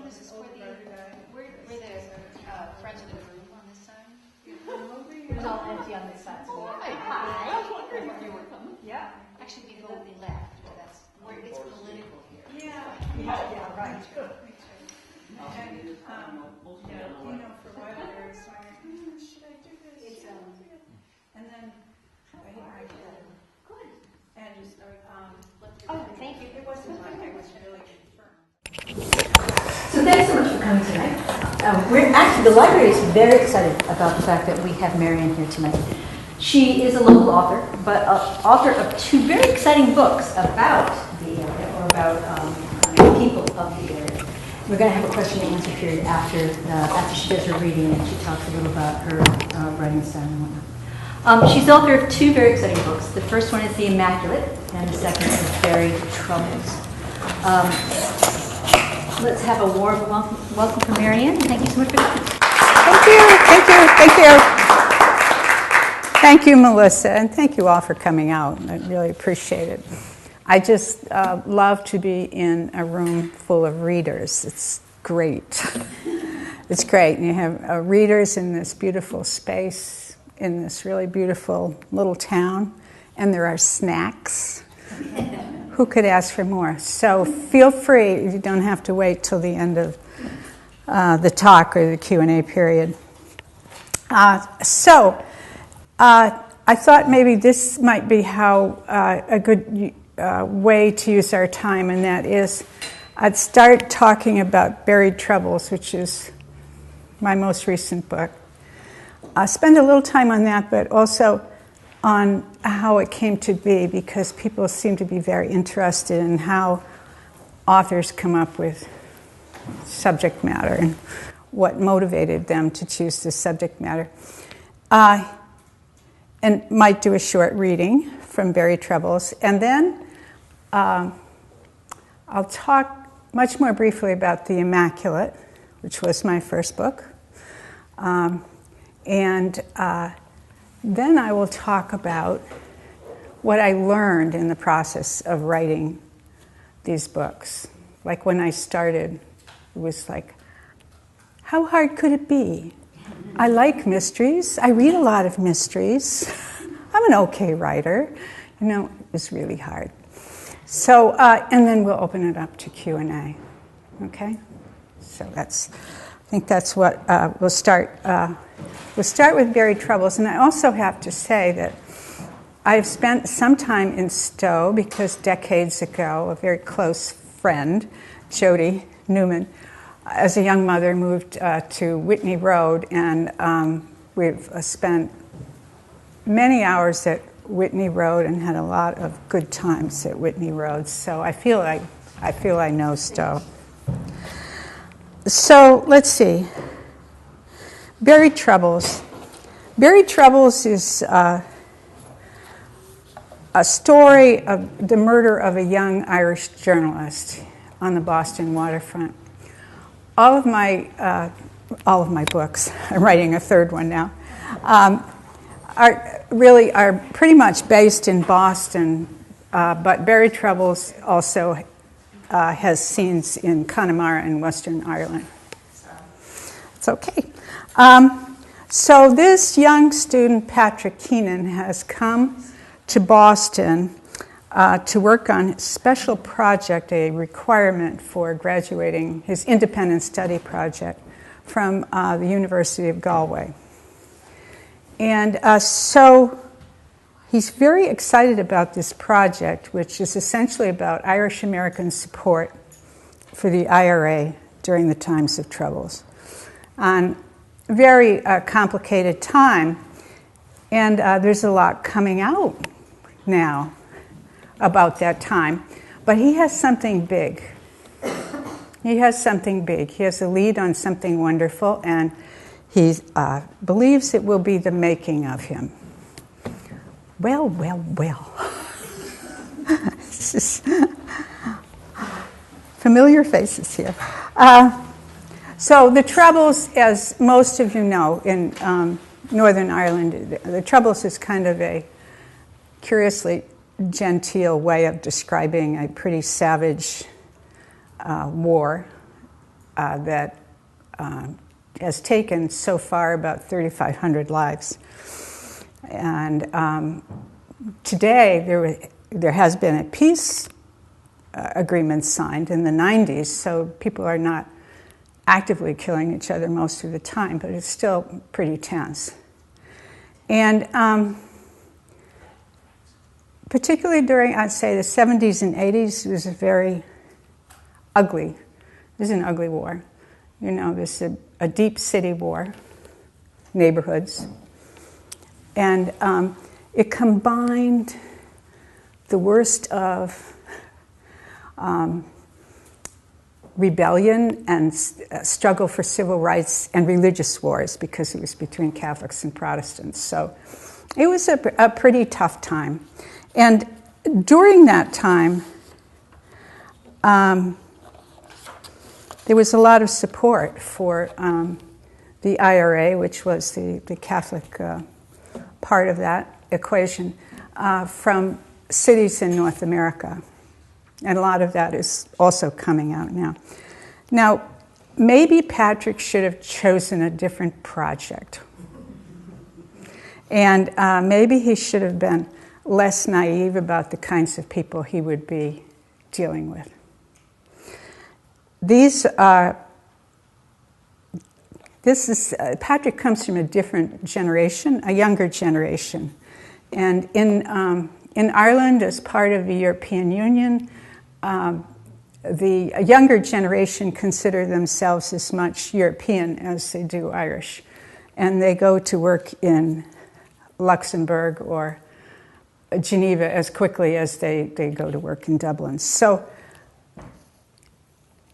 this is for we're the friends of the group on this side. It's all empty on this side. So Hi. I was wondering if you were coming. yeah. Actually, we go left, but that's where it's political here. Yeah, right. And, you know, for a while there was like, should I do this? It's, And then I hit my head. Good. And oh, thank you. it wasn't like I was really confirmed. So thanks so much for coming tonight. The library is very excited about the fact that we have Marian here tonight. She is a local author, but author of two very exciting books about the area, or about people of the area. We're going to have a question and answer period after she does her reading and she talks a little about her writing style and whatnot. She's the author of two very exciting books. The first one is The Immaculate, and the second is Buried Troubles. Let's have a warm welcome for Marian. Thank you so much for coming. Thank you. Thank you, Melissa, and thank you all for coming out. I really appreciate it. I just love to be in a room full of readers. It's great. It's great. And you have readers in this beautiful space, in this really beautiful little town, and there are snacks. Who could ask for more? So feel free. You don't have to wait till the end of the talk or the Q&A period. I thought maybe this might be how a good way to use our time, and that is I'd start talking about Buried Troubles, which is my most recent book. Spend a little time on that, but also on how it came to be, because people seem to be very interested in how authors come up with subject matter and what motivated them to choose this subject matter. And might do a short reading from Buried Troubles. And then I'll talk much more briefly about The Immaculate, which was my first book. Then I will talk about what I learned in the process of writing these books. Like when I started, it was like, how hard could it be? I like mysteries. I read a lot of mysteries. I'm an okay writer. You know, it was really hard. So, and then we'll open it up to Q&A. Okay? So I think that's what we'll start. We'll start with Buried Troubles. And I also have to say that I've spent some time in Stowe because decades ago, a very close friend, Jody Newman, as a young mother, moved to Whitney Road, and we've spent many hours at Whitney Road and had a lot of good times at Whitney Road. So I feel I know Stowe. So let's see. Buried Troubles. Buried Troubles is a story of the murder of a young Irish journalist on the Boston waterfront. All of my books, I'm writing a third one now, are pretty much based in Boston, but Buried Troubles also has scenes in Connemara and Western Ireland. It's okay. So this young student, Patrick Keenan, has come to Boston to work on a special project, a requirement for graduating, his independent study project from the University of Galway. And so he's very excited about this project, which is essentially about Irish American support for the IRA during the times of troubles. On a very complicated time, and there's a lot coming out now about that time. But he has something big. He has something big. He has a lead on something wonderful, and he believes it will be the making of him. Well. This is familiar faces here. So the Troubles, as most of you know, in Northern Ireland, the Troubles is kind of a curiously genteel way of describing a pretty savage war that has taken so far about 3,500 lives. And today there has been a peace agreement signed in the 90s, so people are not actively killing each other most of the time, but it's still pretty tense. And particularly during, I'd say, the 70s and 80s, it was very ugly. It was an ugly war. You know, there's a deep city war, neighborhoods. And it combined the worst of rebellion and struggle for civil rights and religious wars, because it was between Catholics and Protestants. So it was a pretty tough time. And during that time, there was a lot of support for the IRA, which was the Catholic part of that equation, from cities in North America. And a lot of that is also coming out now. Now, maybe Patrick should have chosen a different project. And maybe he should have been less naive about the kinds of people he would be dealing with. Patrick comes from a different generation, a younger generation. And in Ireland, as part of the European Union, the younger generation consider themselves as much European as they do Irish. And they go to work in Luxembourg or Geneva as quickly as they go to work in Dublin. So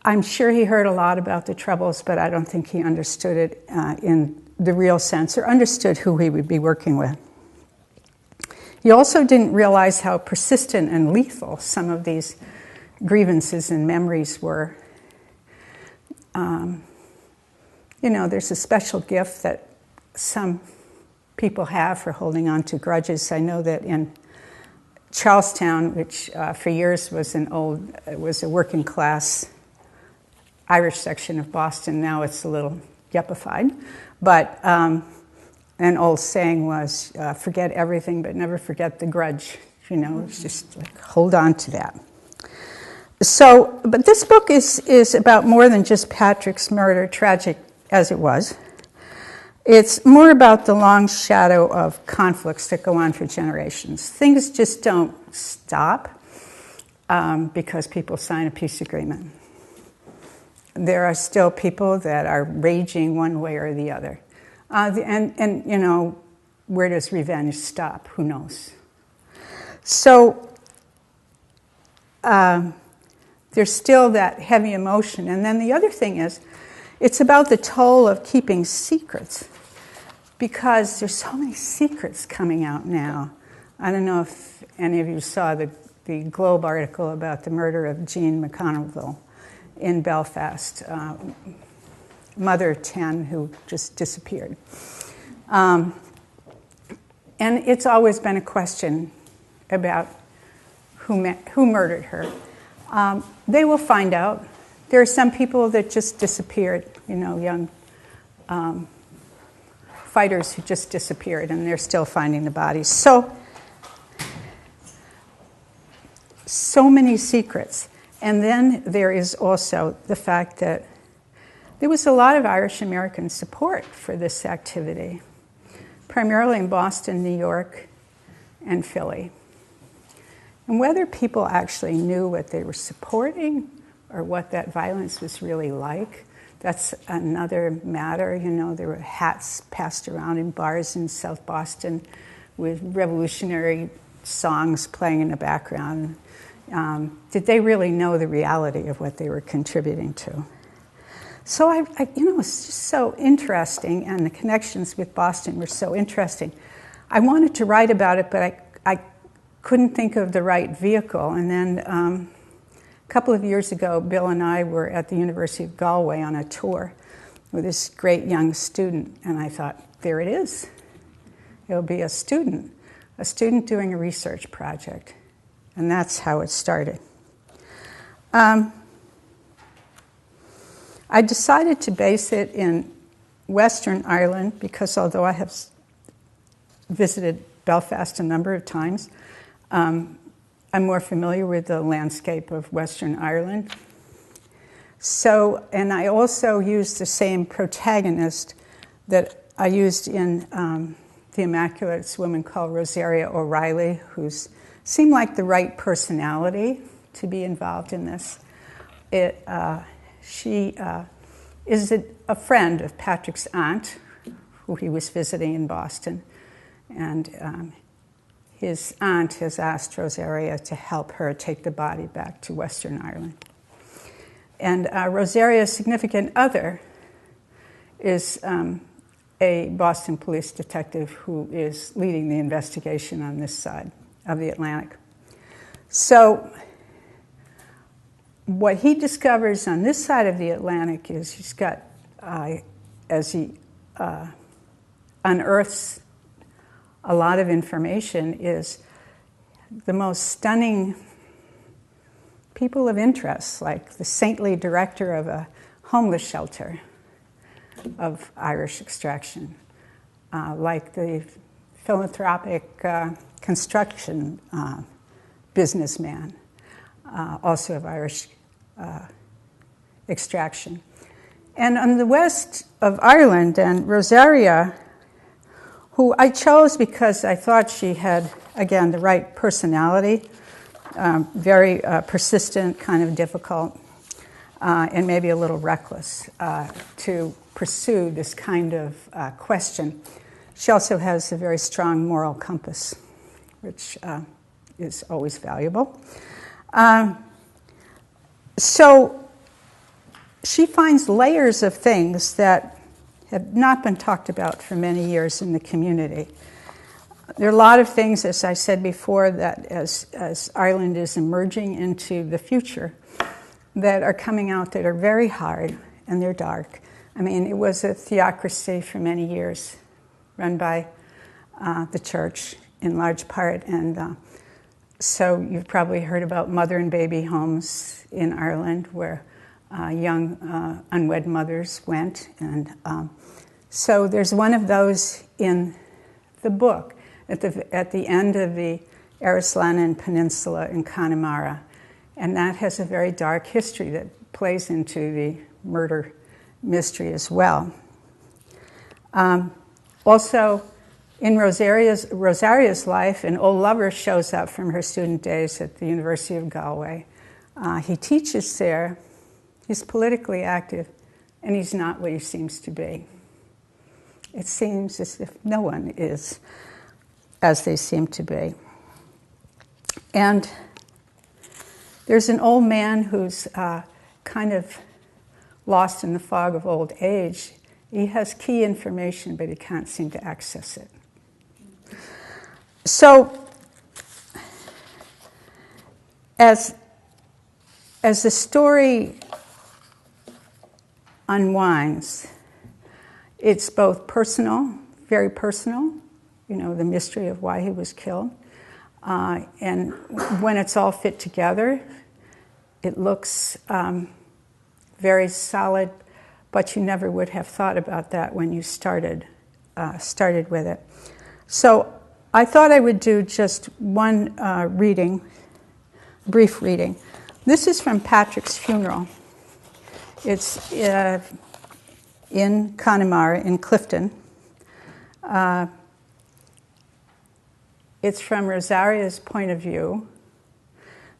I'm sure he heard a lot about the Troubles, but I don't think he understood it in the real sense, or understood who he would be working with. He also didn't realize how persistent and lethal some of these grievances and memories were. There's a special gift that some people have for holding on to grudges. I know that in Charlestown, which for years was a working class Irish section of Boston, now it's a little yuppified, but an old saying was, forget everything but never forget the grudge. It's just like, hold on to that. So, but this book is about more than just Patrick's murder, tragic as it was. It's more about the long shadow of conflicts that go on for generations. Things just don't stop because people sign a peace agreement. There are still people that are raging one way or the other. And where does revenge stop? Who knows? So there's still that heavy emotion. And then the other thing is, it's about the toll of keeping secrets, because there's so many secrets coming out now. I don't know if any of you saw the Globe article about the murder of Jean McConnell in Belfast, mother of 10 who just disappeared. And it's always been a question about who murdered her. They will find out. There are some people that just disappeared, young fighters who just disappeared, and they're still finding the bodies. So many secrets. And then there is also the fact that there was a lot of Irish American support for this activity, primarily in Boston, New York, and Philly. And whether people actually knew what they were supporting or what that violence was really like, that's another matter. There were hats passed around in bars in South Boston with revolutionary songs playing in the background. Did they really know the reality of what they were contributing to? So it's just so interesting, and the connections with Boston were so interesting. I wanted to write about it, but I couldn't think of the right vehicle. And then a couple of years ago, Bill and I were at the University of Galway on a tour with this great young student, and I thought, there it is. It'll be a student doing a research project. And that's how it started. I decided to base it in Western Ireland because although I have visited Belfast a number of times, I'm more familiar with the landscape of Western Ireland. So, and I also used the same protagonist that I used in The Immaculate. It's a woman called Rosaria O'Reilly, who seemed like the right personality to be involved in this. She is a friend of Patrick's aunt, who he was visiting in Boston. And his aunt has asked Rosaria to help her take the body back to Western Ireland. And Rosaria's significant other is a Boston police detective who is leading the investigation on this side of the Atlantic. So what he discovers on this side of the Atlantic is he's got, as he unearths a lot of information, is the most stunning people of interest, like the saintly director of a homeless shelter of Irish extraction, like the philanthropic construction businessman, also of Irish extraction. And on the west of Ireland, and Rosaria, who I chose because I thought she had, again, the right personality, very persistent, kind of difficult, and maybe a little reckless to pursue this kind of question. She also has a very strong moral compass, which is always valuable. So she finds layers of things that have not been talked about for many years in the community. There are a lot of things, as I said before, that as Ireland is emerging into the future, that are coming out that are very hard and they're dark. I mean, it was a theocracy for many years, run by the church in large part, and so you've probably heard about mother and baby homes in Ireland where young unwed mothers went, and so there's one of those in the book at the end of the Arislanan Peninsula in Connemara, and that has a very dark history that plays into the murder mystery as well. Also, in Rosaria's life, an old lover shows up from her student days at the University of Galway. He teaches there. He's politically active, and he's not what he seems to be. It seems as if no one is as they seem to be. And there's an old man who's kind of lost in the fog of old age. He has key information, but he can't seem to access it. So, as the story unwinds, it's both personal, very personal, you know, the mystery of why he was killed, and when it's all fit together, it looks very solid, but you never would have thought about that when you started with it. So I thought I would do just one brief reading. This is from Patrick's funeral. It's in Connemara, in Clifton. It's from Rosaria's point of view.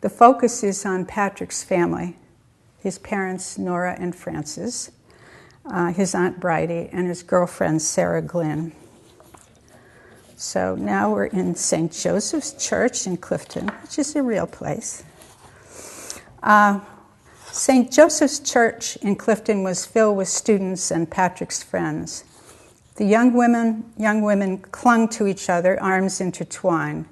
The focus is on Patrick's family, his parents, Nora and Francis, his Aunt Bridie, and his girlfriend, Sarah Glynn. So now we're in St. Joseph's Church in Clifton, which is a real place. St. Joseph's Church in Clifton was filled with students and Patrick's friends. The young women clung to each other, arms intertwined.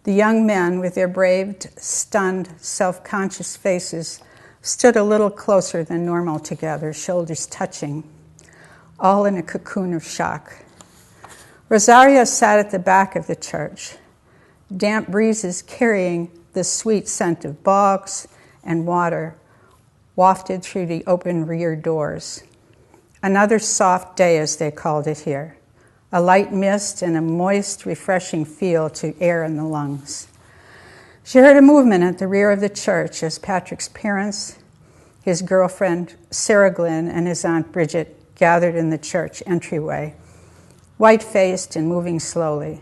The young men, with their brave, stunned, self-conscious faces, stood a little closer than normal together, shoulders touching, all in a cocoon of shock. Rosaria sat at the back of the church, damp breezes carrying the sweet scent of bogs and water wafted through the open rear doors. Another soft day, as they called it here. A light mist and a moist, refreshing feel to air in the lungs. She heard a movement at the rear of the church as Patrick's parents, his girlfriend Sarah Glynn, and his Aunt Bridget gathered in the church entryway, white-faced and moving slowly.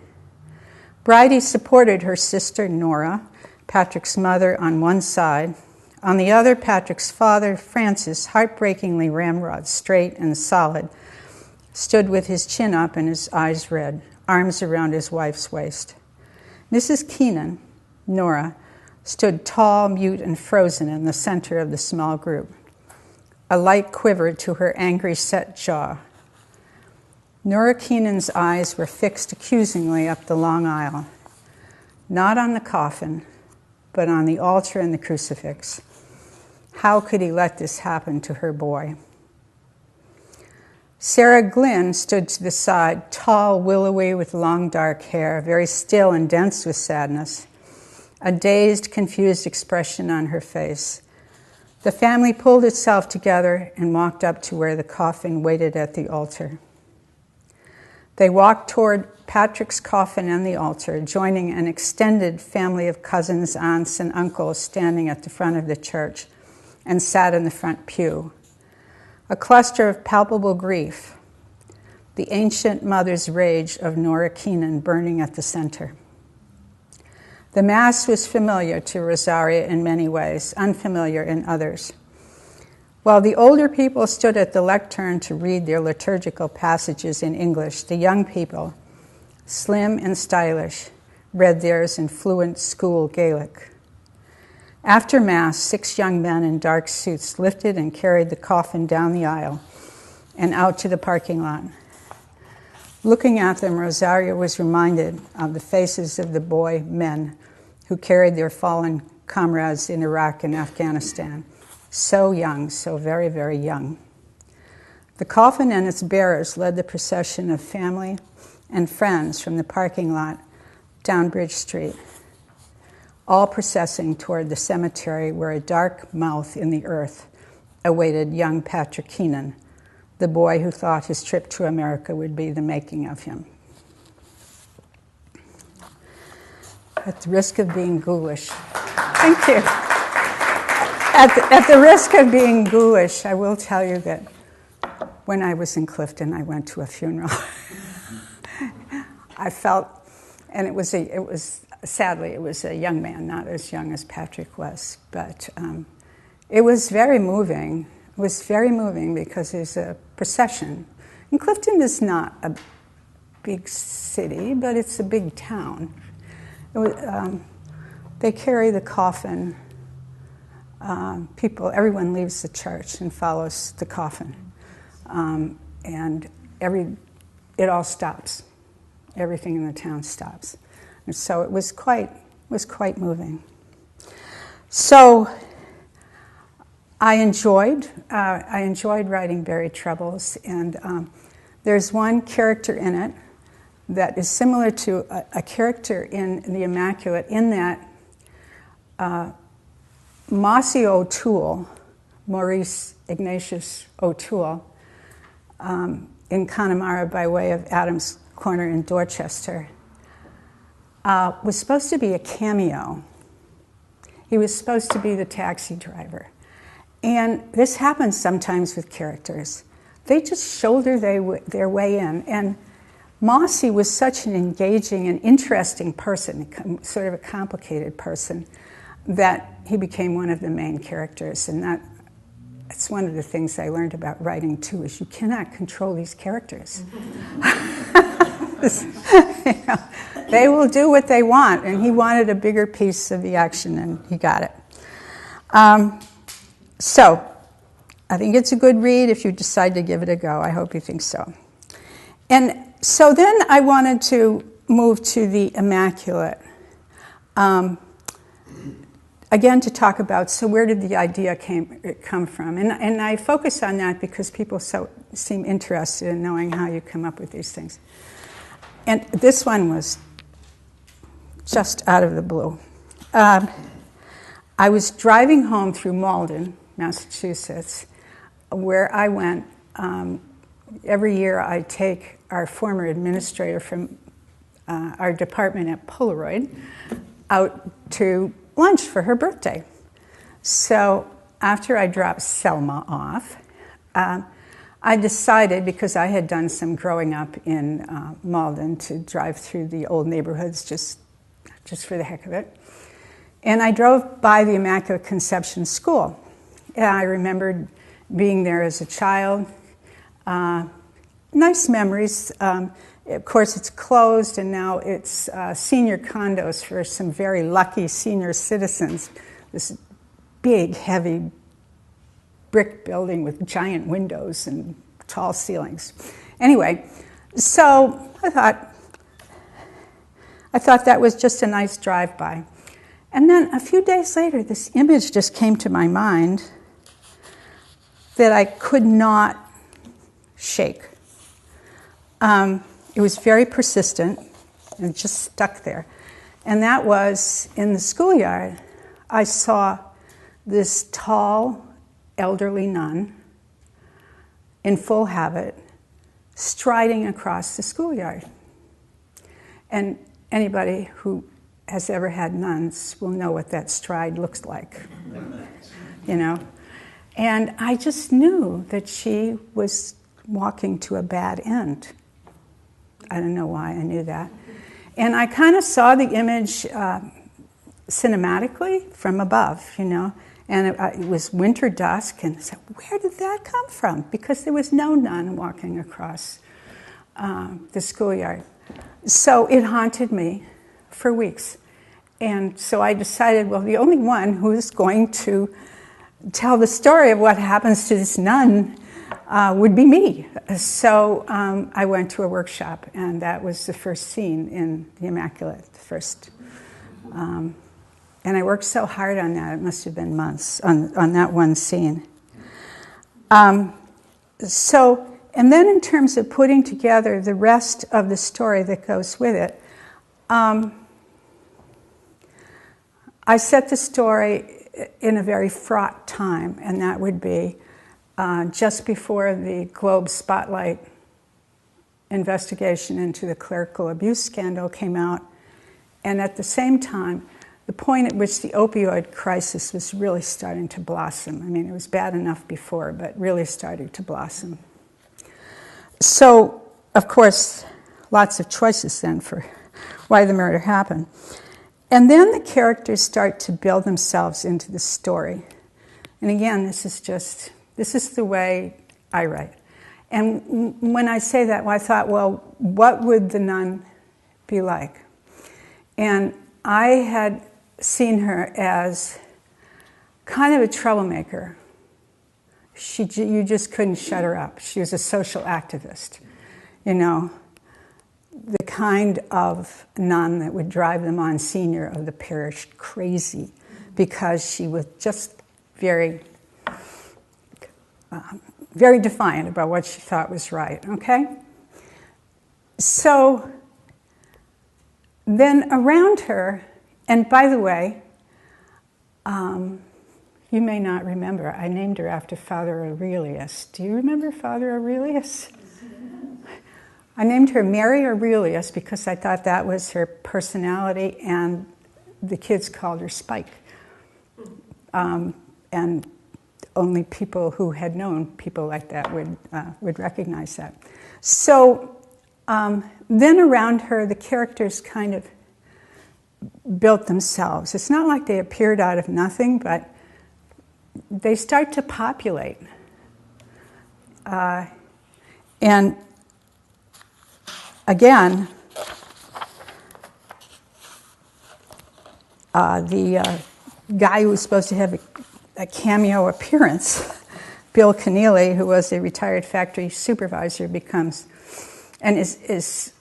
Bridie supported her sister Nora, Patrick's mother, on one side. On the other, Patrick's father, Francis, heartbreakingly ramrod, straight and solid, stood with his chin up and his eyes red, arms around his wife's waist. Mrs. Keenan, Nora, stood tall, mute, and frozen in the center of the small group. A light quivered to her angry, set jaw. Nora Keenan's eyes were fixed accusingly up the long aisle, not on the coffin, but on the altar and the crucifix. How could he let this happen to her boy? Sarah Glynn stood to the side, tall, willowy, with long dark hair, very still and dense with sadness, a dazed, confused expression on her face. The family pulled itself together and walked up to where the coffin waited at the altar. They walked toward Patrick's coffin and the altar, joining an extended family of cousins, aunts, and uncles standing at the front of the church, and sat in the front pew. A cluster of palpable grief, the ancient mother's rage of Nora Keenan burning at the center. The Mass was familiar to Rosaria in many ways, unfamiliar in others. While the older people stood at the lectern to read their liturgical passages in English, the young people, slim and stylish, read theirs in fluent school Gaelic. After Mass, 6 young men in dark suits lifted and carried the coffin down the aisle and out to the parking lot. Looking at them, Rosaria was reminded of the faces of the boy men who carried their fallen comrades in Iraq and Afghanistan. So young, so very, very young. The coffin and its bearers led the procession of family and friends from the parking lot down Bridge Street, all processing toward the cemetery where a dark mouth in the earth awaited young Patrick Keenan, the boy who thought his trip to America would be the making of him. At the risk of being ghoulish, thank you. At the risk of being ghoulish, I will tell you that when I was in Clifton, I went to a funeral. I felt, and it was sadly, it was a young man, not as young as Patrick was, but it was very moving. It was very moving because there's a procession. And Clifton is not a big city, but it's a big town. They carry the coffin. Everyone leaves the church and follows the coffin. And it all stops. Everything in the town stops. And so it was quite moving. So I enjoyed writing Buried Troubles, and there's one character in it that is similar to a character in The Immaculate, in that Mossy O'Toole, Maurice Ignatius O'Toole, in Connemara by way of Adams Corner in Dorchester, was supposed to be a cameo. He was supposed to be the taxi driver. And this happens sometimes with characters. They just shoulder their way in. And Mossy was such an engaging and interesting person, sort of a complicated person, that he became one of the main characters. And that's one of the things I learned about writing, too, is you cannot control these characters. They will do what they want, and he wanted a bigger piece of the action, and he got it. So, I think it's a good read if you decide to give it a go. I hope you think so. And so then I wanted to move to The Immaculate. Again, to talk about, so where did the idea come from? And I focus on that because people seem interested in knowing how you come up with these things. And this one was just out of the blue. I was driving home through Malden Massachusetts, where I went. Every year I take our former administrator from our department at Polaroid out to lunch for her birthday. So after I dropped Selma off, I decided, because I had done some growing up in Malden, to drive through the old neighborhoods just for the heck of it. And I drove by the Immaculate Conception School. And I remembered being there as a child. Nice memories. Of course, it's closed, and now it's senior condos for some very lucky senior citizens. This big, heavy brick building with giant windows and tall ceilings. Anyway, so I thought that was just a nice drive-by. And then a few days later, this image just came to my mind that I could not shake. It was very persistent and just stuck there. And that was, in the schoolyard, I saw this tall, elderly nun in full habit striding across the schoolyard. And anybody who has ever had nuns will know what that stride looks like, you know? And I just knew that she was walking to a bad end. I don't know why I knew that. And I kind of saw the image cinematically from above, you know? And it was winter dusk, and I said, where did that come from? Because there was no nun walking across the schoolyard. So it haunted me for weeks. And so I decided, well, the only one who is going to tell the story of what happens to this nun would be me. So I went to a workshop, and that was the first scene in the Immaculate, the first. And I worked so hard on that, it must have been months, on that one scene. And then in terms of putting together the rest of the story that goes with it, I set the story in a very fraught time, and that would be just before the Globe Spotlight investigation into the clerical abuse scandal came out, and at the same time, the point at which the opioid crisis was really starting to blossom. I mean, it was bad enough before, but really started to blossom. So, of course, lots of choices then for why the murder happened. And then the characters start to build themselves into the story. And again, this is the way I write. And when I say that, well, I thought, well, what would the nun be like? And I had seen her as kind of a troublemaker. You just couldn't shut her up. She was a social activist, you know, the kind of nun that would drive the Monsignor of the parish crazy because she was just very, very defiant about what she thought was right, okay? So then around her, and by the way, you may not remember, I named her after Father Aurelius. Do you remember Father Aurelius? I named her Mary Aurelius because I thought that was her personality, and the kids called her Spike. And only people who had known people like that would recognize that. So then around her, the characters kind of built themselves. It's not like they appeared out of nothing, but they start to populate. And again, the guy who was supposed to have a cameo appearance, Bill Keneally, who was a retired factory supervisor, becomes, and is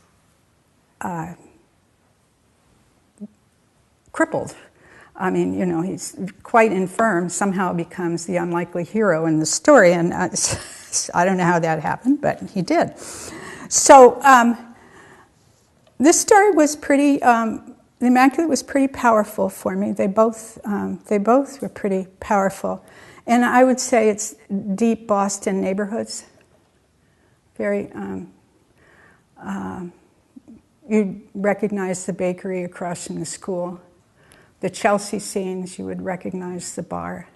crippled. I mean, you know, he's quite infirm, somehow becomes the unlikely hero in the story, and I don't know how that happened, but he did. So this story was pretty, The Immaculate was pretty powerful for me. They both were pretty powerful. And I would say it's deep Boston neighborhoods. Very, you'd recognize the bakery across from the school. The Chelsea scenes, you would recognize the bar.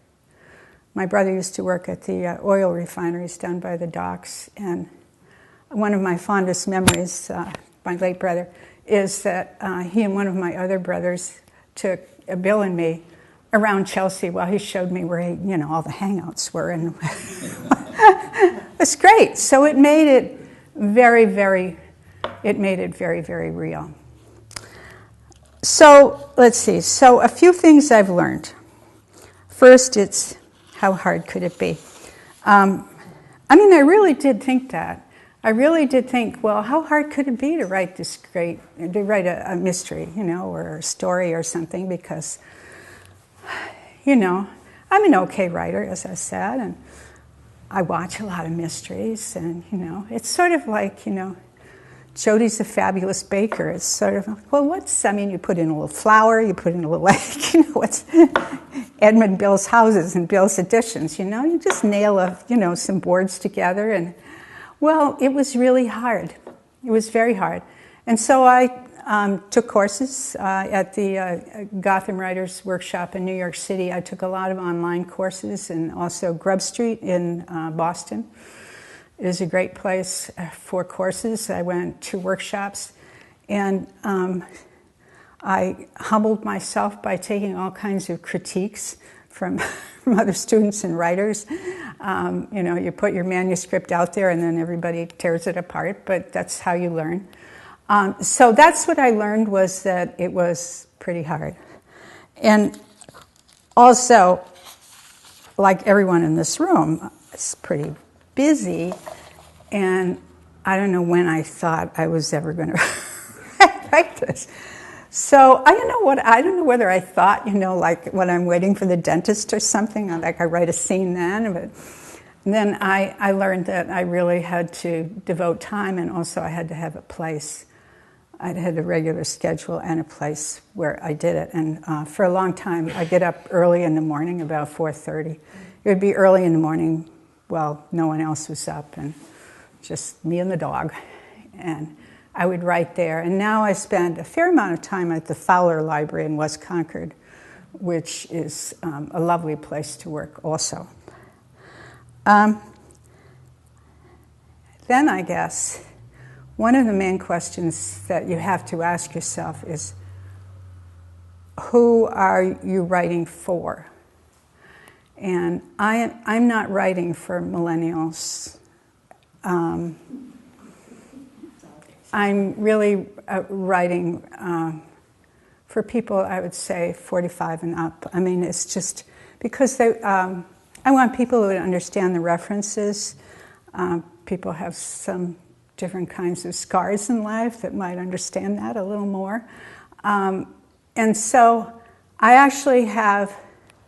My brother used to work at the oil refineries down by the docks, and one of my fondest memories, my late brother, is that he and one of my other brothers took Bill and me around Chelsea while he showed me where all the hangouts were, and it's great. So it made it very, very real. So let's see. So a few things I've learned. First, it's how hard could it be? I really did think that. I really did think, well, how hard could it be to write a mystery, or a story or something? Because, I'm an okay writer, as I said, and I watch a lot of mysteries, and, it's sort of like, Jodi's a fabulous baker. It's sort of, well, you put in a little flour, you put in a little egg, what's Edmund Bill's houses and Bill's additions, you just nail some boards together. And, well, it was really hard. It was very hard. And so I took courses at the Gotham Writers Workshop in New York City. I took a lot of online courses, and also Grub Street in Boston is a great place for courses. I went to workshops, and I humbled myself by taking all kinds of critiques from other students and writers. You put your manuscript out there, and then everybody tears it apart, but that's how you learn. So that's what I learned, was that it was pretty hard. And also, like everyone in this room, it's pretty busy, and I don't know when I thought I was ever going to write this. So I don't know whether I thought, like when I'm waiting for the dentist or something, like I write a scene then, but then I learned that I really had to devote time, and also I had to have a place. I had a regular schedule and a place where I did it. And for a long time, I get up early in the morning, about 4:30. It would be early in the morning. Well, no one else was up, and just me and the dog. And I would write there. And now I spend a fair amount of time at the Fowler Library in West Concord, which is a lovely place to work also. Then I guess one of the main questions that you have to ask yourself is, who are you writing for? And I'm not writing for millennials. I'm really writing for people, I would say, 45 and up. It's just because I want people who understand the references. People have some different kinds of scars in life that might understand that a little more. And so I actually have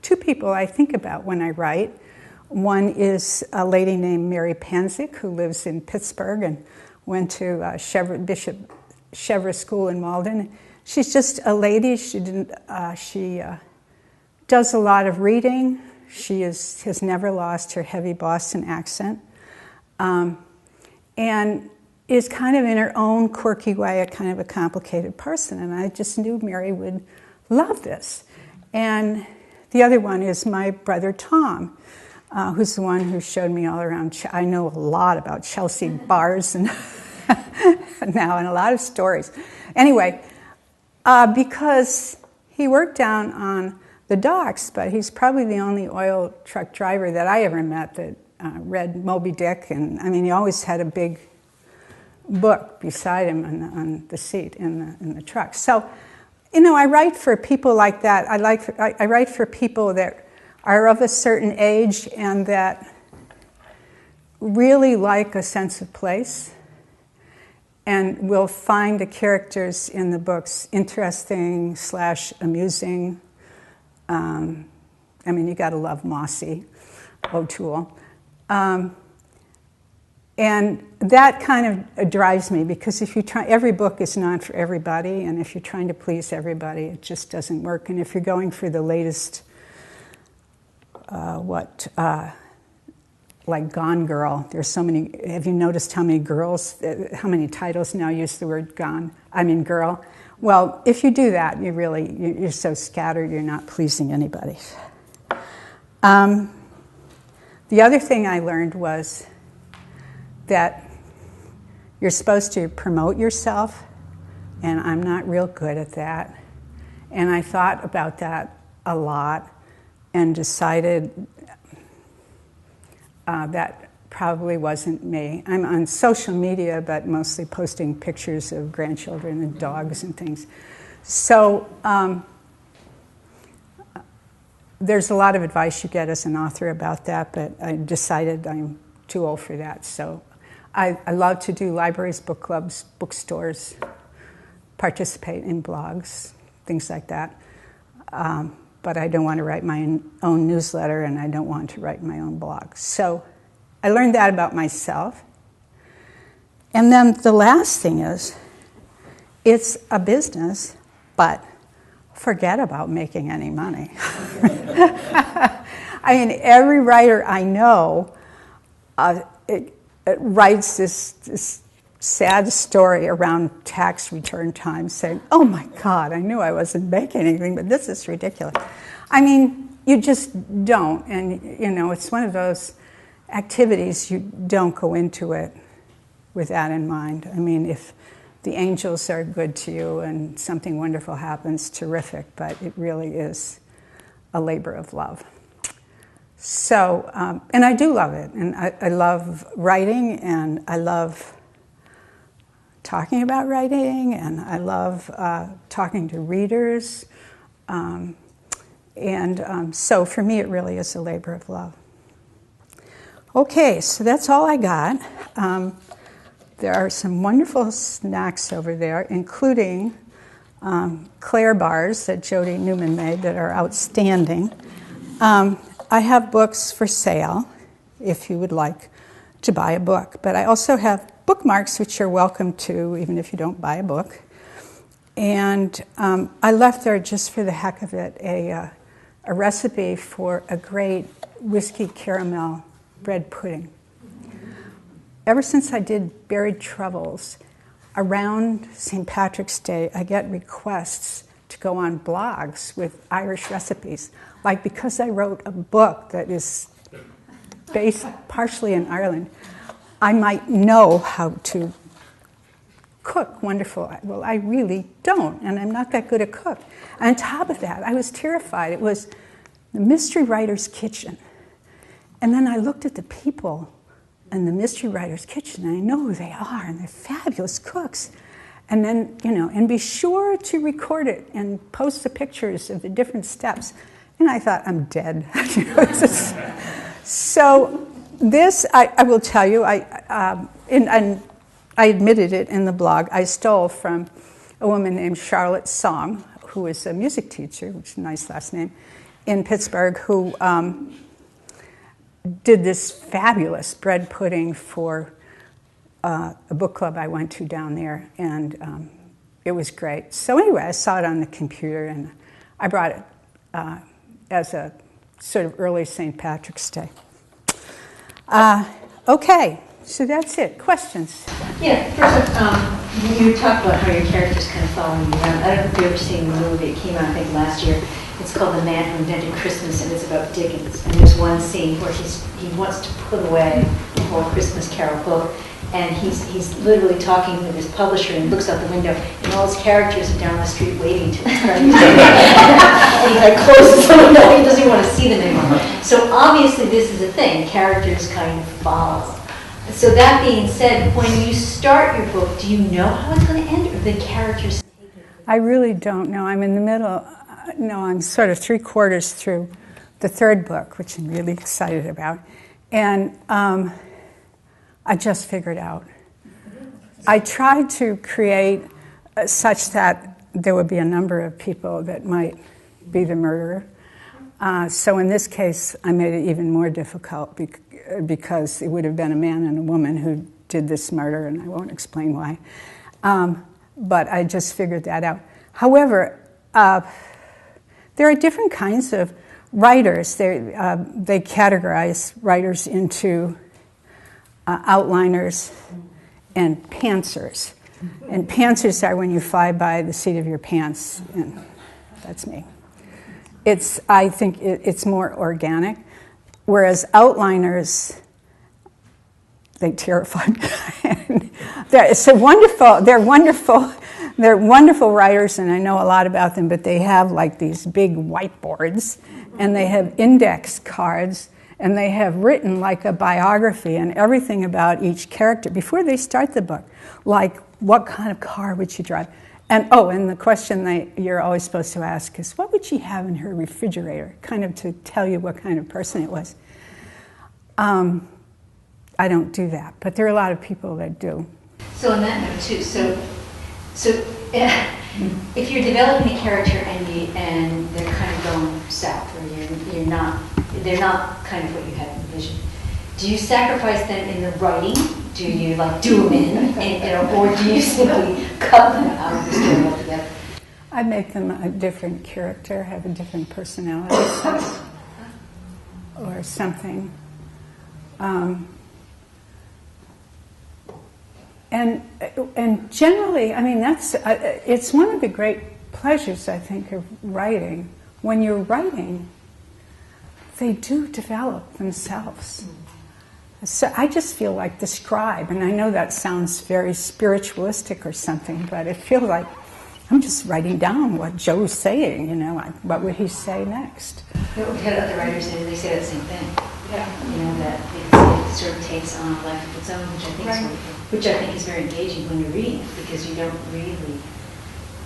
two people I think about when I write. One is a lady named Mary Panzik, who lives in Pittsburgh and went to Bishop Chevra School in Malden. She's just a lady. She does a lot of reading. She has never lost her heavy Boston accent, and is kind of in her own quirky way a kind of a complicated person. And I just knew Mary would love this. And the other one is my brother Tom, who's the one who showed me all around. I know a lot about Chelsea bars and now, and a lot of stories. Anyway, because he worked down on the docks, but he's probably the only oil truck driver that I ever met that read Moby Dick, and he always had a big book beside him on the seat in the truck. So, I write for people like that. I write for people that are of a certain age and that really like a sense of place, and will find the characters in the books interesting / amusing. You got to love Mossy, O'Toole. And that kind of drives me, because if you try, every book is not for everybody, and if you're trying to please everybody, it just doesn't work. And if you're going for the latest like Gone Girl. There's so many. Have you noticed how many titles now use the word girl? Well, if you do that, you're so scattered, you're not pleasing anybody. The other thing I learned was that you're supposed to promote yourself, and I'm not real good at that. And I thought about that a lot and decided that probably wasn't me. I'm on social media, but mostly posting pictures of grandchildren and dogs and things. So there's a lot of advice you get as an author about that, but I decided I'm too old for that. So I love to do libraries, book clubs, bookstores, participate in blogs, things like that. But I don't want to write my own newsletter, and I don't want to write my own blog. So I learned that about myself. And then the last thing is, it's a business, but forget about making any money. I mean, every writer I know it writes this sad story around tax return time saying, oh my God, I knew I wasn't making anything, but this is ridiculous. I mean, you just don't. And, it's one of those activities you don't go into it with that in mind. I mean, if the angels are good to you and something wonderful happens, terrific, but it really is a labor of love. So, and I do love it, and I love writing, and I love talking about writing, and I love talking to readers, so for me it really is a labor of love. Okay, so that's all I got. There are some wonderful snacks over there, including Claire bars that Jody Newman made that are outstanding. I have books for sale if you would like to buy a book, but I also have bookmarks which you're welcome to even if you don't buy a book. And I left there just for the heck of it a recipe for a great whiskey caramel bread pudding. Ever since I did Buried Troubles, around St. Patrick's Day, I get requests to go on blogs with Irish recipes. Like, because I wrote a book that is based partially in Ireland, I might know how to cook wonderful. Well, I really don't, and I'm not that good a cook. And on top of that, I was terrified. It was the mystery writer's kitchen. And then I looked at the people in the mystery writer's kitchen, and I know who they are, and they're fabulous cooks. And then, and be sure to record it and post the pictures of the different steps. And I thought, I'm dead. So this, I will tell you, and I admitted it in the blog, I stole from a woman named Charlotte Song, who is a music teacher, which is a nice last name, in Pittsburgh, who did this fabulous bread pudding for a book club I went to down there, and it was great. So anyway, I saw it on the computer, and I brought it as a sort of early St. Patrick's Day. Okay, so that's it. Questions? Yeah, first you talked about how your character's kind of following you around. I don't know if you've ever seen the movie. It came out, I think, last year. It's called The Man Who Invented Christmas, and it's about Dickens. And there's one scene where he wants to put away the whole Christmas Carol book, and he's literally talking with his publisher and looks out the window, and all his characters are down the street waiting to start. And he like closes the window. He doesn't even want to see them anymore. So obviously this is a thing. Characters kind of follow. So that being said, when you start your book, do you know how it's going to end, or the characters? I really don't know. I'm in the middle. No, I'm sort of 3/4 through the third book, which I'm really excited about. And I just figured out. I tried to create such that there would be a number of people that might be the murderer. So in this case, I made it even more difficult because it would have been a man and a woman who did this murder, and I won't explain why. But I just figured that out. However, there are different kinds of writers, they categorize writers into outliners and pantsers. And pantsers are when you fly by the seat of your pants, and that's me. I think it's more organic, whereas outliners, they terrify me. They're wonderful writers, and I know a lot about them, but they have like these big whiteboards, and they have index cards, and they have written like a biography and everything about each character before they start the book, like what kind of car would she drive? And the question you're always supposed to ask is, what would she have in her refrigerator? Kind of to tell you what kind of person it was. I don't do that, but there are a lot of people that do. So on that note too, so if you're developing a character and they're kind of going south, or they're not kind of what you had envisioned, do you sacrifice them in the writing? Do you do them in, or do you simply cut them out of the story altogether? I make them a different character, have a different personality, or something. And generally, I mean, it's one of the great pleasures, I think, of writing. When you're writing, they do develop themselves. So I just feel like the scribe, and I know that sounds very spiritualistic or something, but it feels like I'm just writing down what Joe's saying, what would he say next? We've had other writers say they say the same thing. Yeah. That it sort of takes on a life of its own, which I think is very engaging when you're reading it, because you don't really.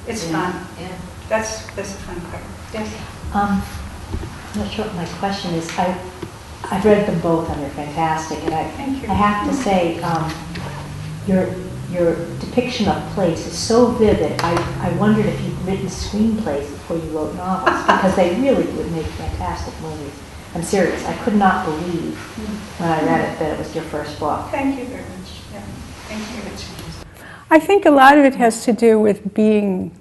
It's fun. Yeah. That's a fun part. Yes. I'm not sure what my question is. I've read them both and they're fantastic, and I have to say, your depiction of place is so vivid. I wondered if you'd written screenplays before you wrote novels, because they really would make fantastic movies. I'm serious. I could not believe when I read it that it was your first book. Thank you very much. Yeah. Thank you very much. I think a lot of it has to do with being,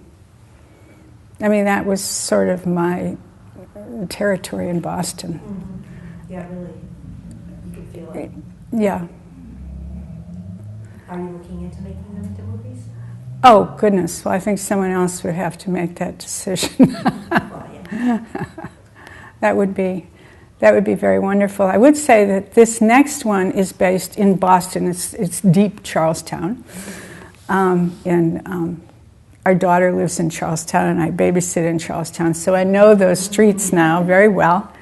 that was sort of my territory in Boston. Mm-hmm. Yeah, really. You can feel it. Yeah. Are you looking into making them into movies? Oh, goodness. Well, I think someone else would have to make that decision. Well, yeah. That would be very wonderful. I would say that this next one is based in Boston. It's deep Charlestown. And our daughter lives in Charlestown, and I babysit in Charlestown, so I know those streets now very well.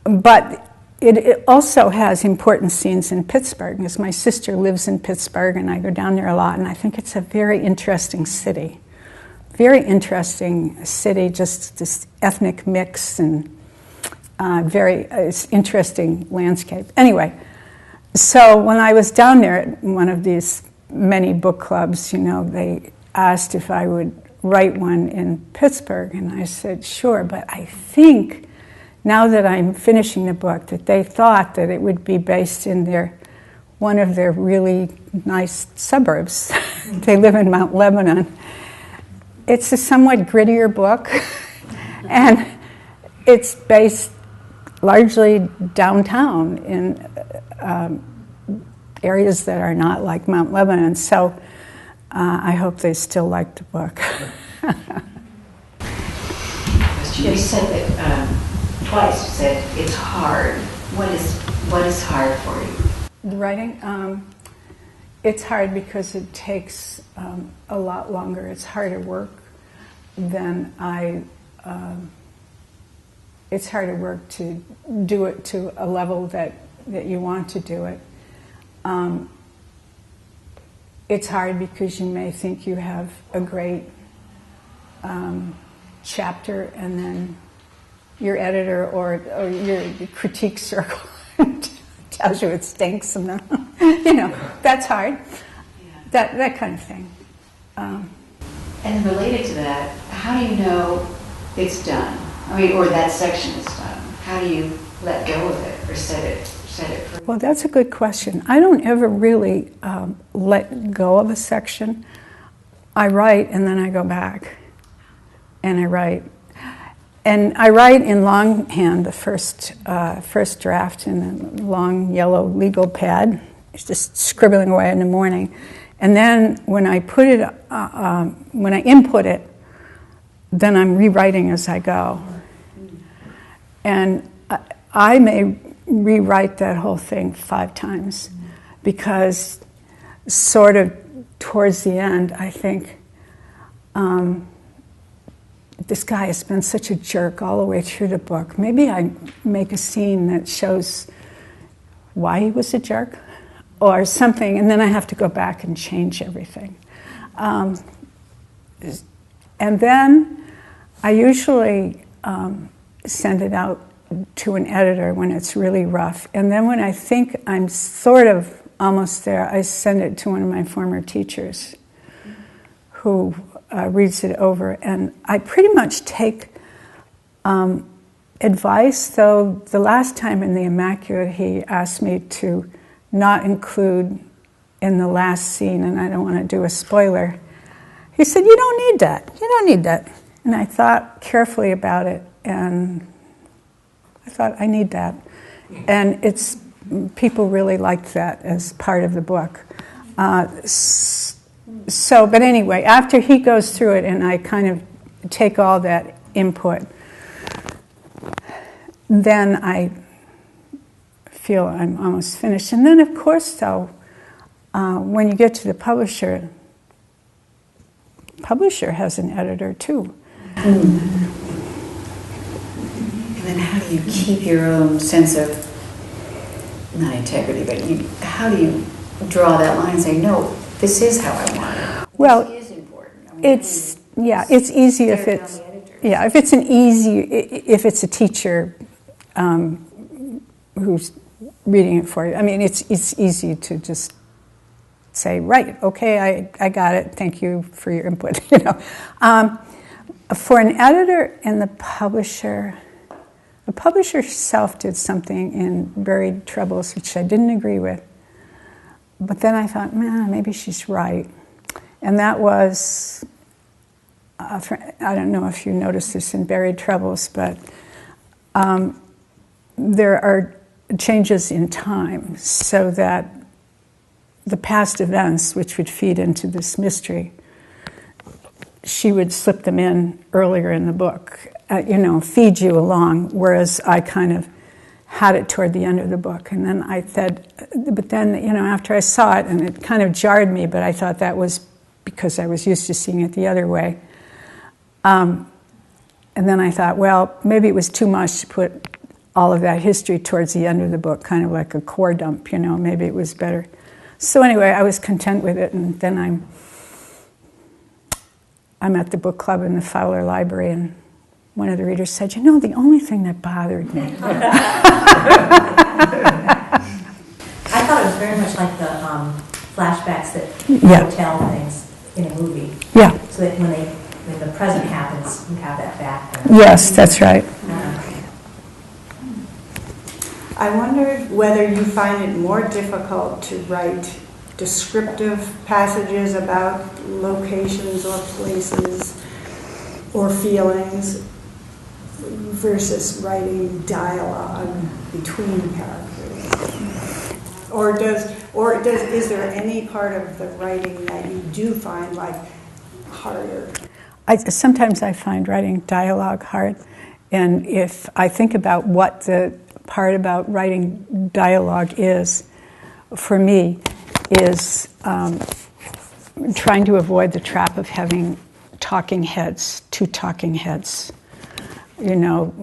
But it also has important scenes in Pittsburgh, because my sister lives in Pittsburgh, and I go down there a lot, and I think it's a very interesting city. Very interesting city, just this ethnic mix, and very interesting landscape. Anyway, so when I was down there at one of these many book clubs, they asked if I would write one in Pittsburgh, and I said, sure, but I think now that I'm finishing the book, that they thought that it would be based in one of their really nice suburbs. They live in Mount Lebanon. It's a somewhat grittier book, and it's based largely downtown in areas that are not like Mount Lebanon. So I hope they still like the book. You said that twice. You said it's hard. What is hard for you? The writing, it's hard because it takes a lot longer. It's harder work than it's harder work to do it to a level that you want to do it. It's hard because you may think you have a great chapter, and then your editor or your critique circle tells you it stinks, and then, that's hard. That kind of thing. And related to that, how do you know it's done? Or that section is done. How do you let go of it or set it free? Well, that's a good question. I don't ever really let go of a section. I write and then I go back. and I write. And I write in longhand the first draft in a long yellow legal pad. It's just scribbling away in the morning. And then when I put it, when I input it, then I'm rewriting as I go. And I may rewrite that whole thing 5 times because sort of towards the end, I think, this guy has been such a jerk all the way through the book. Maybe I make a scene that shows why he was a jerk or something, and then I have to go back and change everything. And then I usually send it out to an editor when it's really rough. And then when I think I'm sort of almost there, I send it to one of my former teachers who reads it over. And I pretty much take advice, though the last time in the Immaculate he asked me to not include in the last scene, and I don't want to do a spoiler. He said, "You don't need that. You don't need that." And I thought carefully about it, and I thought, I need that. And people really liked that as part of the book. But anyway, after he goes through it and I kind of take all that input, then I feel I'm almost finished. And then, of course, though, when you get to the publisher has an editor too. And then how do you keep your own sense of, not integrity, but how do you draw that line and say, no, this is how I want it? Well, this is important. I mean, it's easy if it's if it's a teacher who's reading it for you. I mean, it's easy to just say, right, okay, I got it. Thank you for your input. For an editor and the publisher herself did something in Buried Troubles, which I didn't agree with. But then I thought, maybe she's right. And that was, I don't know if you noticed this in Buried Troubles, but there are changes in time so that the past events, which would feed into this mystery, she would slip them in earlier in the book, feed you along, whereas I kind of had it toward the end of the book. And then I said, but then, after I saw it, and it kind of jarred me, but I thought that was because I was used to seeing it the other way. And then I thought, well, maybe it was too much to put all of that history towards the end of the book, kind of like a core dump, maybe it was better. So anyway, I was content with it, and then I'm at the book club in the Fowler Library, and one of the readers said, the only thing that bothered me. I thought it was very much like the flashbacks that hotel things in a movie. Yeah. So that when the present happens, you have that back. Yes, that's right. I wondered whether you find it more difficult to write descriptive passages about locations or places or feelings versus writing dialogue between characters. Is there any part of the writing that you do find harder? Sometimes I find writing dialogue hard, and if I think about what the part about writing dialogue is, for me, is trying to avoid the trap of having two talking heads.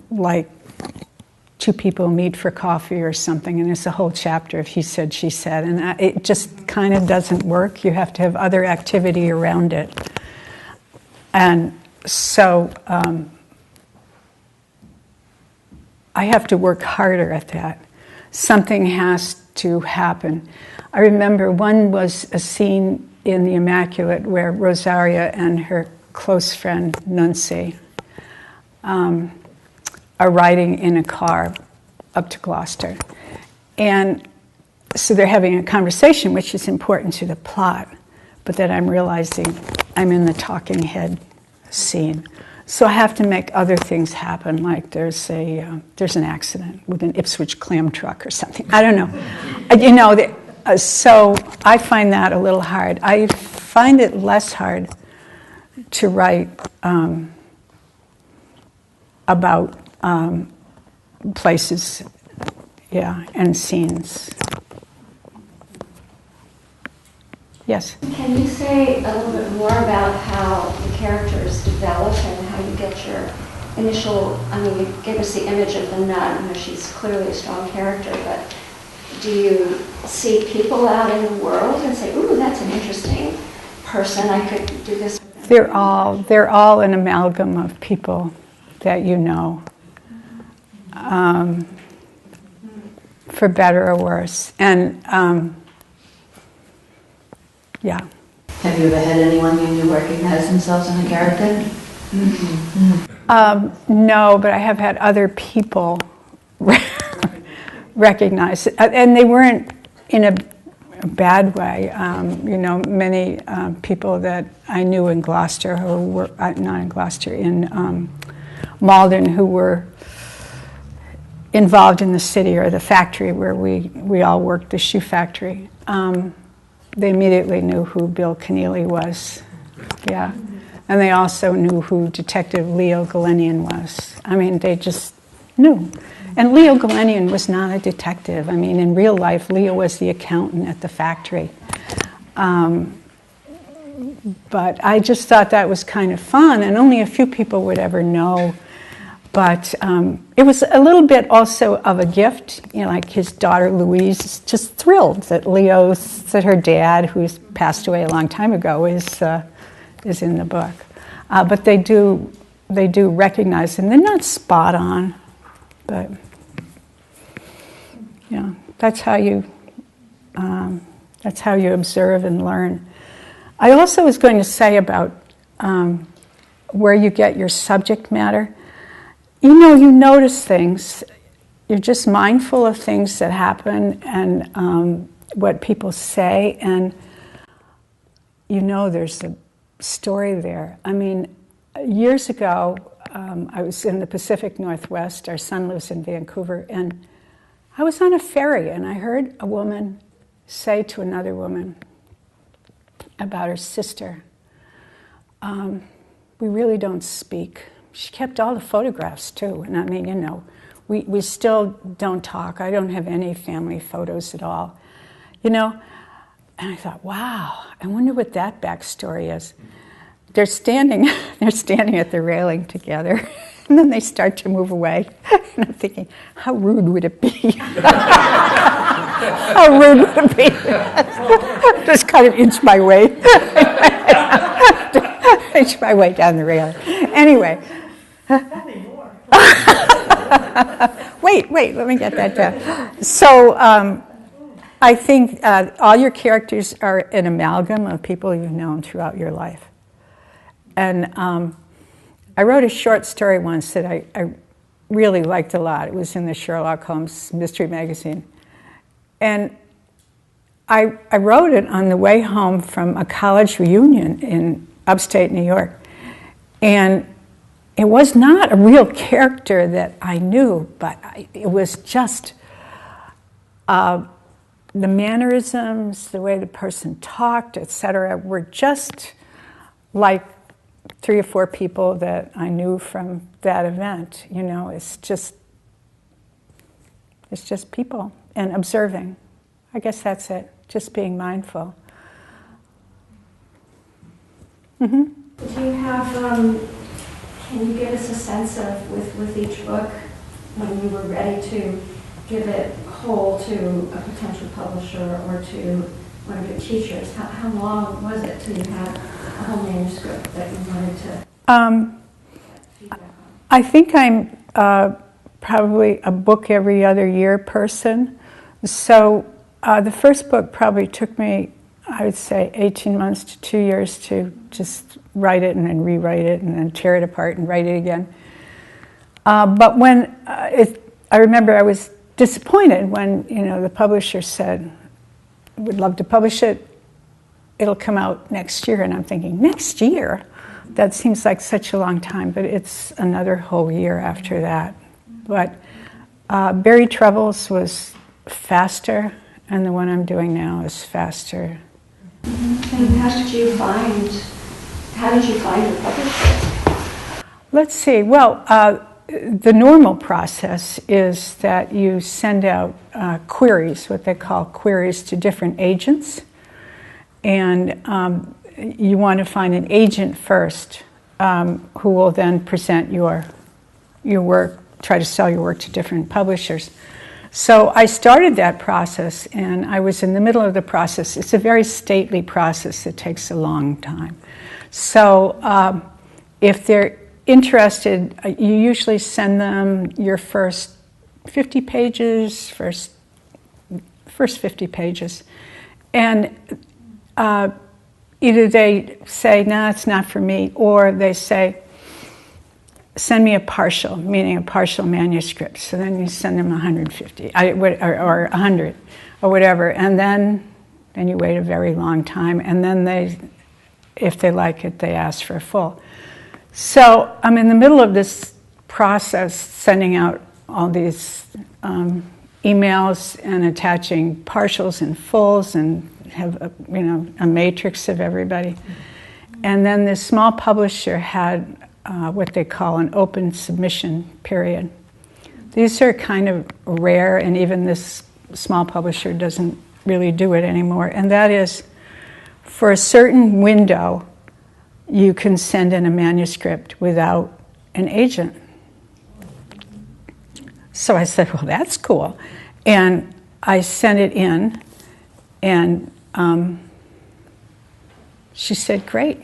Like two people meet for coffee or something, and it's a whole chapter of he said, she said, and it just kind of doesn't work. You have to have other activity around it. And so I have to work harder at that. Something has to happen. I remember one was a scene in the Immaculate where Rosaria and her close friend Nuncy are riding in a car up to Gloucester. And so they're having a conversation, which is important to the plot, but then I'm realizing I'm in the talking head scene. So I have to make other things happen, like there's an accident with an Ipswich clam truck or something. I don't know. So I find that a little hard. I find it less hard to write about places, and scenes. Yes? Can you say a little bit more about how the characters develop and how you get your initial, you gave us the image of the nun, she's clearly a strong character, but do you see people out in the world and say, ooh, that's an interesting person, I could do this with them? They're all an amalgam of people that you know, for better or worse. And Have you ever had anyone you knew recognize themselves in a character? No, but I have had other people recognize it. And they weren't in a bad way. Many people that I knew in Gloucester who were, not in Gloucester, in Malden, who were involved in the city or the factory where we all worked, the shoe factory. They immediately knew who Bill Keneally was. Yeah. And they also knew who Detective Leo Galenian was. I mean, they just knew. And Leo Galenian was not a detective. I mean, in real life, Leo was the accountant at the factory. But I just thought that was kind of fun, and only a few people would ever know. But it was a little bit also of a gift. Like his daughter Louise is just thrilled that that her dad, who's passed away a long time ago, is in the book. But they do recognize him. They're not spot on, but that's how you observe and learn. I also was going to say about where you get your subject matter. You notice things. You're just mindful of things that happen and what people say, and there's a story there. I mean, years ago, I was in the Pacific Northwest. Our son lives in Vancouver, and I was on a ferry, and I heard a woman say to another woman about her sister, we really don't speak. She kept all the photographs, too. And I mean, we still don't talk. I don't have any family photos at all. And I thought, wow, I wonder what that backstory is. They're standing at the railing together, and then they start to move away. And I'm thinking, how rude would it be? How rude would it be? Just kind of inch my way. Inch my way down the railing. Anyway. Wait, let me get that down. So I think all your characters are an amalgam of people you've known throughout your life. And I wrote a short story once that I really liked a lot. It was in the Sherlock Holmes Mystery Magazine. And I wrote it on the way home from a college reunion in upstate New York. And it was not a real character that I knew, but it was just the mannerisms, the way the person talked, etc., were just like 3 or 4 people that I knew from that event. It's just people and observing. I guess that's it, just being mindful. Mm-hmm. Do you have, can you give us a sense of, with each book, when you were ready to give it whole to a potential publisher or to one of your teachers, how long was it till you had a whole manuscript that you wanted to feedback on? I think I'm probably a book every other year person. So the first book probably took me, I would say, 18 months to 2 years to just write it and then rewrite it and then tear it apart and write it again. But when I remember I was disappointed when the publisher said, "We'd love to publish it. It'll come out next year." And I'm thinking, next year? that seems like such a long time, but it's another whole year after that. But Barry Troubles was faster, and the one I'm doing now is faster. And how did you find your publisher? Let's see. Well, the normal process is that you send out queries, what they call queries, to different agents. And you want to find an agent first who will then present your work, try to sell your work to different publishers. So I started that process, and I was in the middle of the process. It's a very stately process that takes a long time. So if they're interested, you usually send them your first 50 pages, first 50 pages. And either they say, no, it's not for me, or they say, send me a partial, meaning a partial manuscript. So then you send them 150, or 100, or whatever. And then you wait a very long time. And then if they like it, they ask for a full. So I'm in the middle of this process, sending out all these emails and attaching partials and fulls, and have a matrix of everybody. And then this small publisher had what they call an open submission period. These are kind of rare, and even this small publisher doesn't really do it anymore. And that is, for a certain window, you can send in a manuscript without an agent. So I said, well, that's cool. And I sent it in, and she said, great.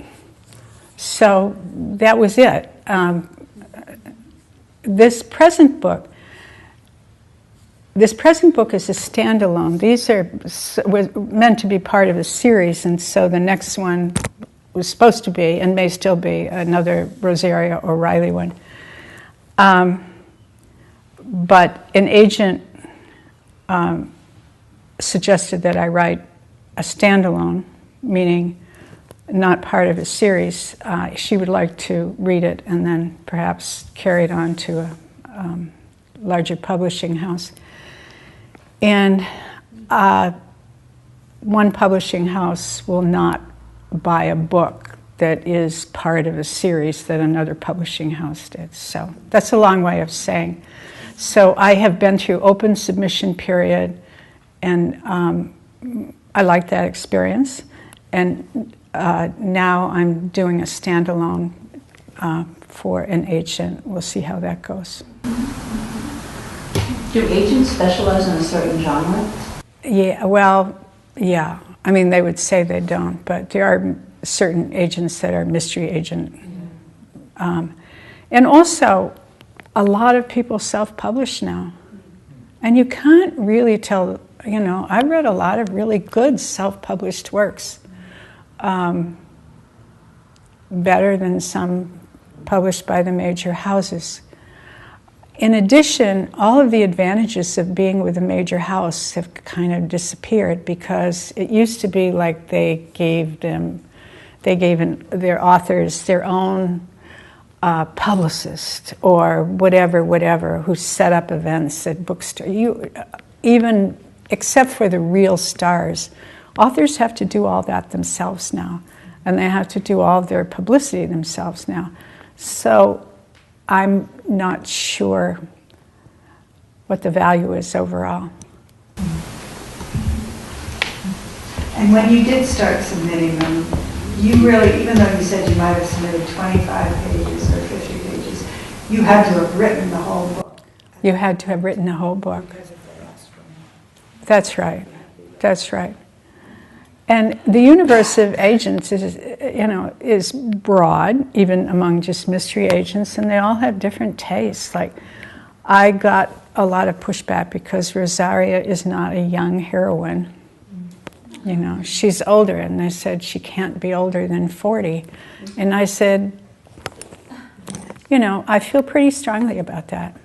So that was it. This present book is a standalone. These were meant to be part of a series, and so the next one was supposed to be, and may still be, another Rosaria O'Reilly one. But an agent suggested that I write a standalone, meaning not part of a series. She would like to read it and then perhaps carry it on to a larger publishing house. And one publishing house will not buy a book that is part of a series that another publishing house did. So that's a long way of saying. So I have been through open submission period, and I like that experience. And now I'm doing a standalone for an agent. We'll see how that goes. Do agents specialize in a certain genre? Yeah, well, yeah. I mean, they would say they don't, but there are certain agents that are mystery agent. And also, a lot of people self-publish now. And you can't really tell, I've read a lot of really good self-published works. Better than some published by the major houses. In addition, all of the advantages of being with a major house have kind of disappeared, because it used to be like they gave their authors their own publicist or whatever, who set up events at bookstores. Even except for the real stars, authors have to do all that themselves now, and they have to do all of their publicity themselves now. So I'm not sure what the value is overall. And when you did start submitting them, you really, even though you said you might have submitted 25 pages or 50 pages, you had to have written the whole book. You had to have written the whole book. That's right. That's right. And the universe of agents is broad, even among just mystery agents, and they all have different tastes. Like, I got a lot of pushback because Rosaria is not a young heroine. She's older, and they said she can't be older than 40. And I said, I feel pretty strongly about that.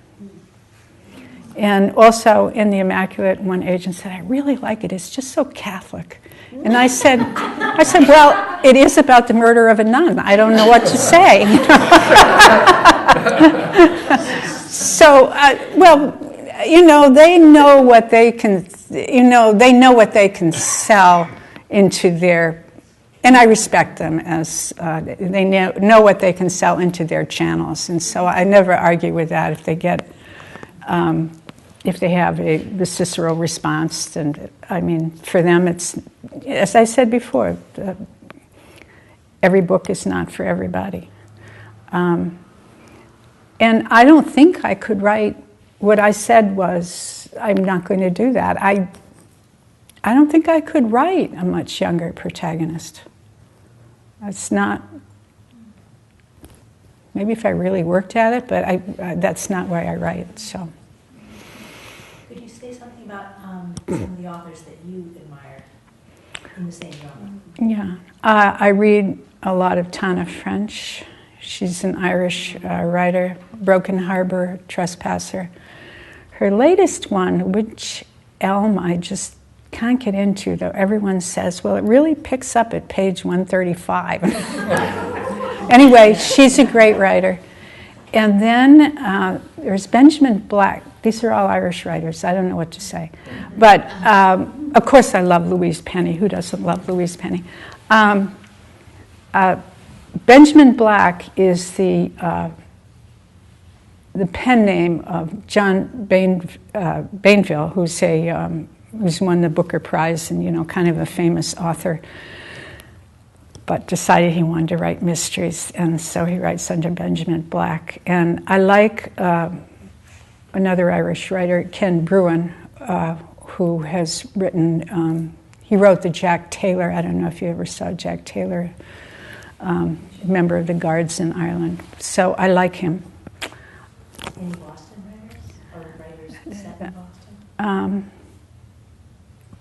And also in the Immaculate, one agent said, I really like it. It's just so Catholic. And I said, well, it is about the murder of a nun. I don't know what to say. So, well, they know what they can, they know what they can sell into their, and I respect them as, they know what they can sell into their channels. And so I never argue with that if they get, if they have the Cicero response. And I mean, for them, it's, as I said before, every book is not for everybody. And I don't think I could write, what I said was, I'm not going to do that. I don't think I could write a much younger protagonist. It's not, maybe if I really worked at it, but that's not why I write, so. Could you say something about some of the authors that you admire in the same genre? Yeah, I read a lot of Tana French. She's an Irish writer, Broken Harbor, Trespasser. Her latest one, Which Elm, I just can't get into, though everyone says, well, it really picks up at page 135. Anyway, she's a great writer. And then there's Benjamin Black. These are all Irish writers. I don't know what to say. But, of course, I love Louise Penny. Who doesn't love Louise Penny? Benjamin Black is the pen name of John Bainville, who's won the Booker Prize and, kind of a famous author, but decided he wanted to write mysteries, and so he writes under Benjamin Black. And I like another Irish writer, Ken Bruin, who has written, he wrote the Jack Taylor, I don't know if you ever saw Jack Taylor, member of the Guards in Ireland. So I like him. Any Boston writers or writers set in Boston?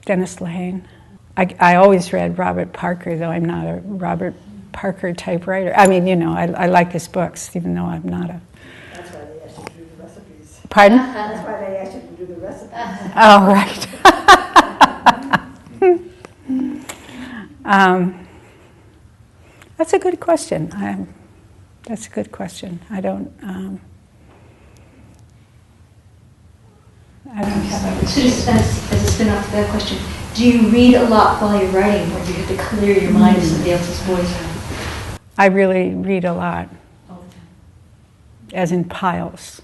Dennis Lehane. I always read Robert Parker, though I'm not a Robert Parker type writer. I mean, I like his books, even though I'm not a... That's why they asked you to do the recipes. Pardon? That's why they asked you to do the recipes. Oh, right. That's a good question. That's a good question. I don't have So just as a spin-off to that question, do you read a lot while you're writing, or do you have to clear your mind of somebody else's voice? I really read a lot, All the time. as in piles,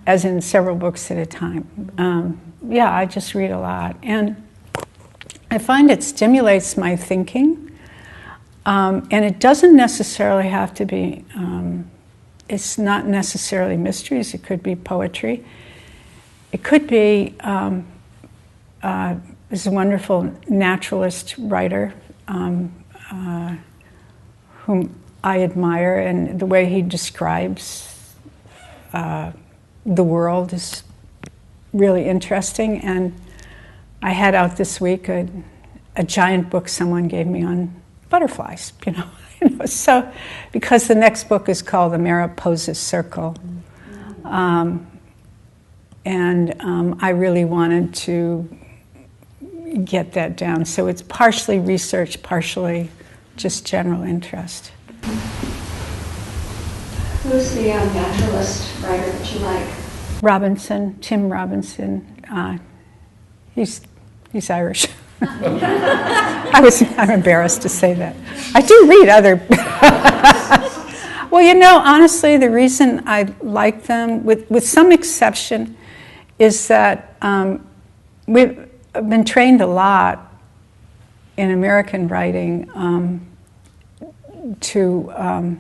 as in several books at a time. Yeah, I just read a lot. And I find it stimulates my thinking. And it doesn't necessarily have to be, it's not necessarily mysteries, it could be poetry. It could be, this wonderful naturalist writer whom I admire, and the way he describes the world is really interesting. And I had out this week a giant book someone gave me on butterflies, so because the next book is called The Mariposa's Circle, and I really wanted to get that down. So it's partially research, partially just general interest. Who's the naturalist writer that you like? Robinson, Tim Robinson. He's Irish. I'm embarrassed to say that. I do read other. Well, honestly, the reason I like them, with some exception, is that we've been trained a lot in American writing to,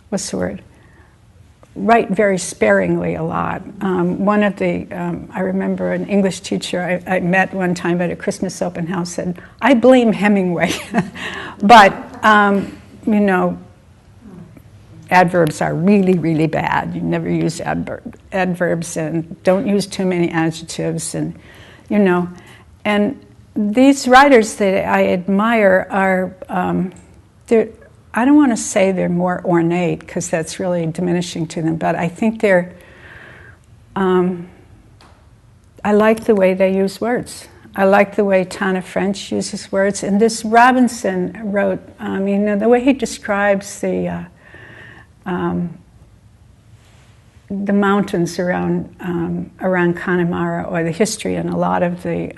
what's the word? Write very sparingly a lot. One of the, I remember an English teacher I met one time at a Christmas open house said, I blame Hemingway. But, adverbs are really, really bad. You never use adverbs, and don't use too many adjectives, and, And these writers that I admire are, I don't want to say they're more ornate, because that's really diminishing to them, but I think they're I like the way they use words. I like the way Tana French uses words. And this Robinson wrote, the way he describes the mountains around Connemara, or the history and a lot of the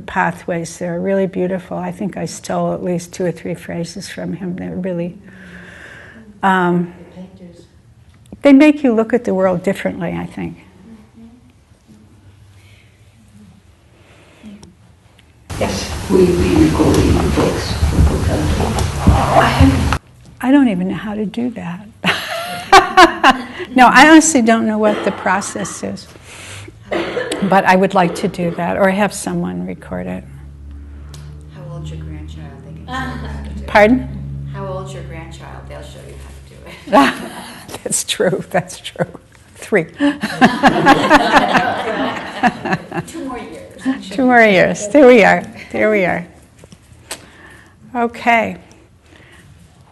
pathways there are really beautiful. I think I stole at least 2 or 3 phrases from him. They're really, they make you look at the world differently, I think. Yes. Will you be recording the books for book hunting? I don't even know how to do that. No, I honestly don't know what the process is. But I would like to do that, or have someone record it. How old's your grandchild? They can show you how to do it. Pardon? How old's your grandchild? They'll show you how to do it. That's true, that's true. 3. 2 more years. 2 more years. There we are. Okay.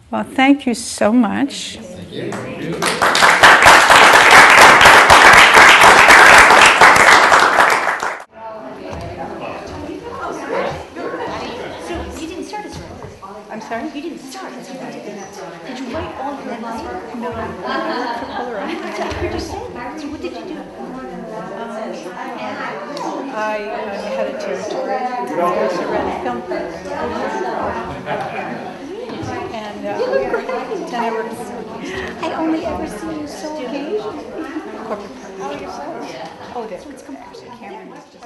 Well, thank you so much. Thank you. I'm sorry? You didn't start. Did you write all your lines? No, I worked for Polaroid. I heard you say that. So what did you do? I had a territory. I also ran a film program. And then I worked for I only ever see you so occasionally. corporate. Oh, you're so. Oh, there. So it's completely. Cameron was just